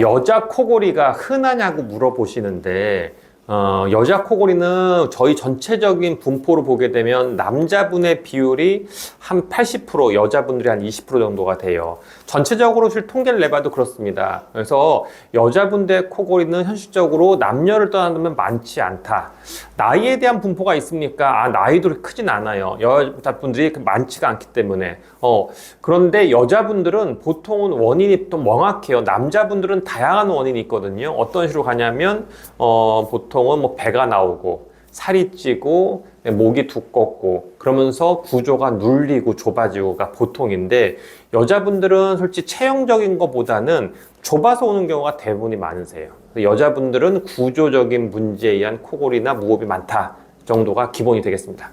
여자 코골이가 흔하냐고 물어보시는데, 여자 코골이는 저희 전체적인 분포로 보게 되면 남자분의 비율이 한 80%, 여자분들이 한 20% 정도가 돼요. 전체적으로 실 통계를 내봐도 그렇습니다. 그래서 여자분들의 코골이는 현실적으로 남녀를 떠나면 많지 않다. 나이에 대한 분포가 있습니까? 나이도 크진 않아요. 여자분들이 많지가 않기 때문에. 그런데 여자분들은 보통은 원인이 또 명확해요. 남자분들은 다양한 원인이 있거든요. 어떤 식으로 가냐면, 보통은 뭐 배가 나오고, 살이 찌고, 목이 두껍고, 그러면서 구조가 눌리고 좁아지고가 보통인데, 여자분들은 솔직히 체형적인 것보다는 좁아서 오는 경우가 대부분이 많으세요. 여자분들은 구조적인 문제에 의한 코골이나 무호흡이 많다 정도가 기본이 되겠습니다.